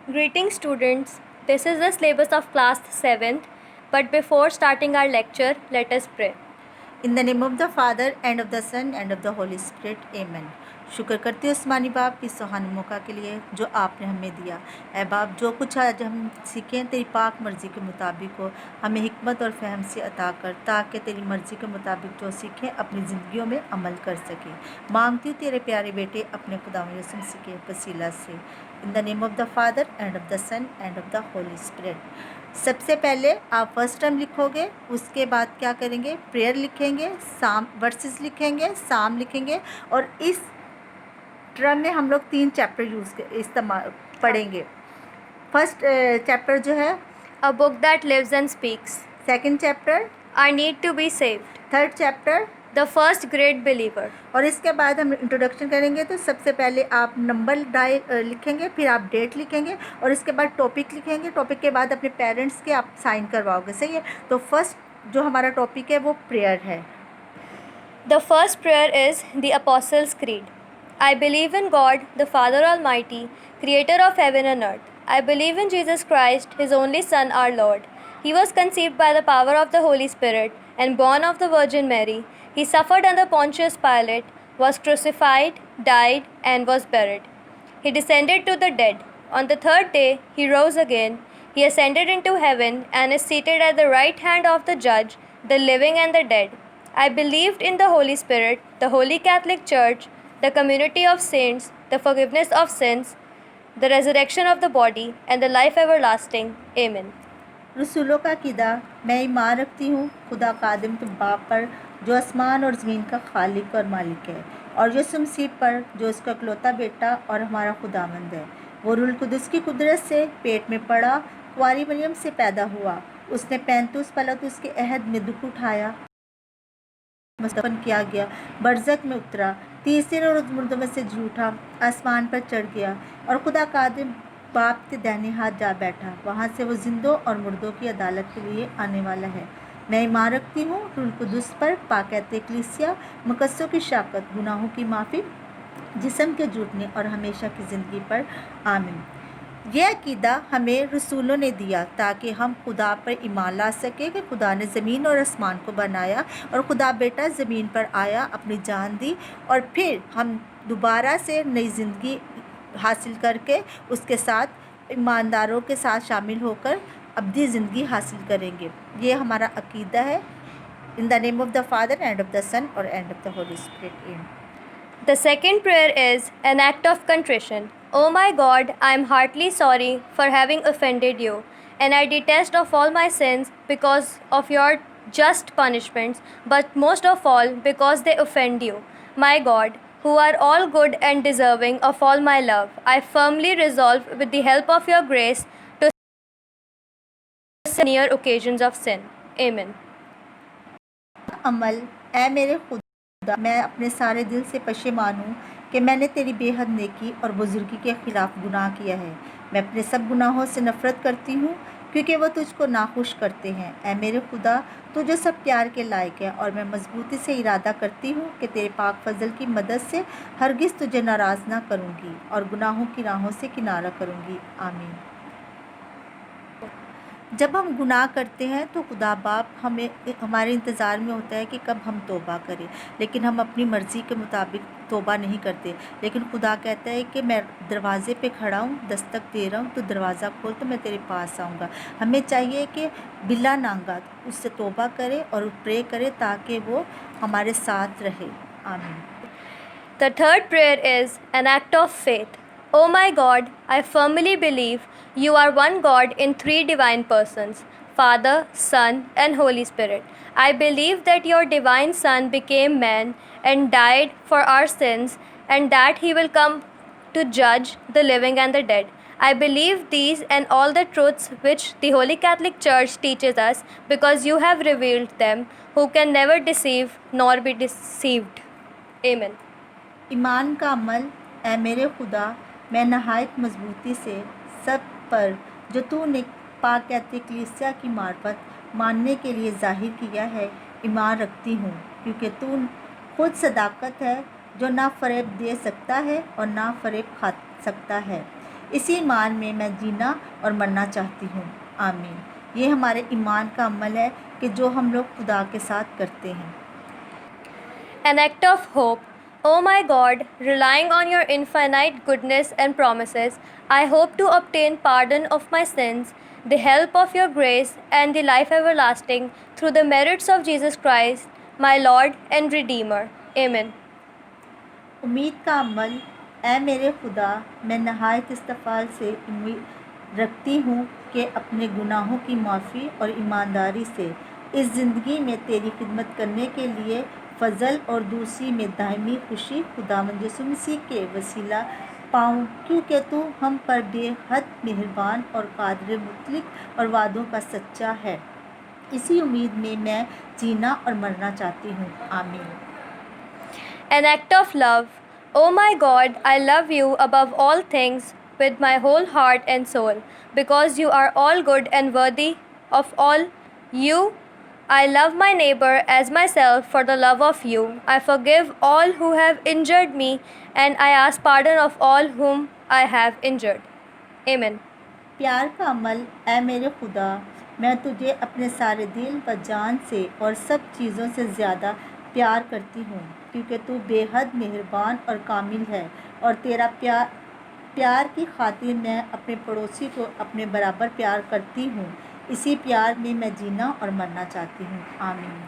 Greetings students, this is the syllabus of class 7th, but before starting our lecture, let us pray. In the name of the Father and of the Son and of the Holy Spirit आमीन। शुक्र करते हो उस्मानी बाप इस सुहाने मौका के लिए जो आपने हमें दिया। ऐ बाप, जो कुछ आज हम सीखें तेरी पाक मर्ज़ी के मुताबिक हो, हमें हिकमत और फहम से अता कर, ताकि तेरी मर्ज़ी के मुताबिक जो सीखें अपनी ज़िंदगियों में अमल कर सकें। मांगती हूँ तेरे प्यारे बेटे अपने खुदा यीशु मसीह के वसीला से। In the name of the Father and of the Son and of the Holy Spirit. सबसे पहले आप फर्स्ट टर्म लिखोगे, उसके बाद क्या करेंगे, प्रेयर लिखेंगे, साम वर्सेस लिखेंगे, साम लिखेंगे, और इस टर्म में हम लोग 3 चैप्टर इस्तेमाल पढ़ेंगे। फर्स्ट चैप्टर जो है A book that lives and speaks. Second chapter, I need to be saved. Third chapter, The first great believer. और इसके बाद हम इंट्रोडक्शन करेंगे। तो सबसे पहले आप नंबर लिखेंगे, फिर आप डेट लिखेंगे, और इसके बाद टॉपिक लिखेंगे। टॉपिक के बाद अपने पेरेंट्स के आप साइन करवाओगे, सही है। तो फर्स्ट जो हमारा टॉपिक है वो प्रेयर है। The first prayer is the Apostles' Creed. I believe in God, the Father Almighty, creator of heaven and earth. I believe in Jesus Christ, his only Son, our Lord. He was conceived by the power of the Holy Spirit and born of the Virgin Mary. He suffered under Pontius Pilate, was crucified, died, and was buried. He descended to the dead. On the third day, he rose again. He ascended into heaven and is seated at the right hand of the Judge, the living and the dead. I believed in the Holy Spirit, the Holy Catholic Church, the community of saints, the forgiveness of sins, the resurrection of the body, and the life everlasting. Amen. रसूलों का क़ीदा। मैं ईमान रखती हूँ खुदा कादिम के बाप पर, जो आसमान और ज़मीन का खालिक और मालिक है, और यीशु मसीह पर, जो उसका इकलौता बेटा और हमारा खुदावंद है। वो रूह कुदस की कुदरत से पेट में पड़ा, कुंवारी मरियम से पैदा हुआ। उसने 35 पलक उसके अहद में दुख उठाया, दफन किया गया, बरज़क में उतरा, तीसरे रोज़ मुर्दों में से जी उठा, आसमान पर चढ़ गया, और खुदा कादिम बाप के दाहिने हाथ जा बैठा। वहाँ से वो जिंदों और मुर्दों की अदालत के लिए आने वाला है। मैं ईमान रखती हूँ रूह कुदस पर, पाक कलीसिया, मुकद्दसों की शाकत, गुनाहों की माफ़ी, जिस्म के जुटने और हमेशा की ज़िंदगी पर। आमीन। यह अकीदा हमें रसूलों ने दिया ताकि हम खुदा पर ईमान ला सके कि खुदा ने ज़मीन और आसमान को बनाया, और खुदा बेटा ज़मीन पर आया, अपनी जान दी, और फिर हम दोबारा से नई ज़िंदगी हासिल करके उसके साथ ईमानदारों के साथ शामिल होकर अब्दी ज़िंदगी हासिल करेंगे। ये हमारा अकीदा है। In the name of the Father and of the Son और and of the Holy Spirit. The second prayer is an act of contrition. Oh my God, I am heartily sorry for having offended you, and I detest of all my sins because of your just punishments, but most of all because they offend you. My God, who are all good and deserving of all my love, I firmly resolve with the help of your grace to sin near occasions of sin. Amen. अमल। ऐ मेरे खुदा, मैं अपने सारे दिल से पशेमान हूँ कि मैंने तेरी बेहद नेकी और बुजुर्गी के ख़िलाफ़ गुनाह किया है। मैं अपने सब गुनाहों से नफ़रत करती हूँ क्योंकि वो तुझको नाखुश करते हैं। ऐ मेरे खुदा, तू जो सब प्यार के लायक है, और मैं मजबूती से इरादा करती हूँ कि तेरे पाक फजल की मदद से हरगिज़ तुझे नाराज़ ना करूँगी और गुनाहों की राहों से किनारा करूँगी। आमीन। जब हम गुनाह करते हैं तो खुदा बाप हमारे इंतज़ार में होता है कि कब हम तौबा करें, लेकिन हम अपनी मर्ज़ी के मुताबिक तौबा नहीं करते। लेकिन खुदा कहता है कि मैं दरवाज़े पे खड़ा हूँ, दस्तक दे रहा हूँ, तो दरवाज़ा खोल तो मैं तेरे पास आऊँगा। हमें चाहिए कि बिला नांगा उससे तौबा करें और प्रे करें ताकि वो हमारे साथ रहे। आमीन। The third prayer is an act of faith. Oh my God, I firmly believe you are one God in three divine persons, Father, Son, and Holy Spirit. I believe that your divine Son became man and died for our sins, and that he will come to judge the living and the dead. I believe these and all the truths which the Holy Catholic Church teaches us because you have revealed them, who can never deceive nor be deceived. Amen. ईमान का अमल। ऐ मेरे खुदा, मैं नहायत मजबूती से सब पर जो तूने पाक कलीसिया की मार्फत मानने के लिए जाहिर किया है ईमान रखती हूँ, क्योंकि तू खुद सदाकत है जो ना फ़रेब दे सकता है और ना फ़रेब खा सकता है। इसी ईमान में मैं जीना और मरना चाहती हूँ। आमीन। ये हमारे ईमान का अमल है कि जो हम लोग खुदा के साथ करते हैं। An act of hope. Oh my God, relying on your infinite goodness and promises, I hope to obtain pardon of my sins, the help of your grace, and the life everlasting through the merits of Jesus Christ, my Lord and Redeemer. Amen. उम्मीद का अमल। ऐ मेरे खुदा, मैं नहायत इस्तफाल से उम्मीद रखती हूँ कि अपने गुनाहों की माफ़ी और ईमानदारी से इस ज़िंदगी में तेरी खिदमत करने के लिए फ़ज़ल और दूसरी में दायमी खुशी खुदावंद यीशु मसीह के वसीला पाऊँ, क्योंकि तू हम पर बेहद मेहरबान और कादिर मुतलक और वादों का सच्चा है। इसी उम्मीद में मैं जीना और मरना चाहती हूँ। आमीन। An act of love. Oh my God, I love you above all things with my whole heart and soul, because you are all good and worthy of all you. I love my neighbor as myself for the love of you. I forgive all who have injured me, and I ask pardon of all whom I have injured. Amen. प्यार का अमल। ऐ मेरे खुदा, मैं तुझे अपने सारे दिल व जान से और सब चीज़ों से ज़्यादा प्यार करती हूँ, क्योंकि तू बेहद मेहरबान और कामिल है, और तेरा प्यार की खातिर मैं अपने पड़ोसी को अपने बराबर प्यार करती हूँ। इसी प्यार में मैं जीना और मरना चाहती हूँ। आमीन।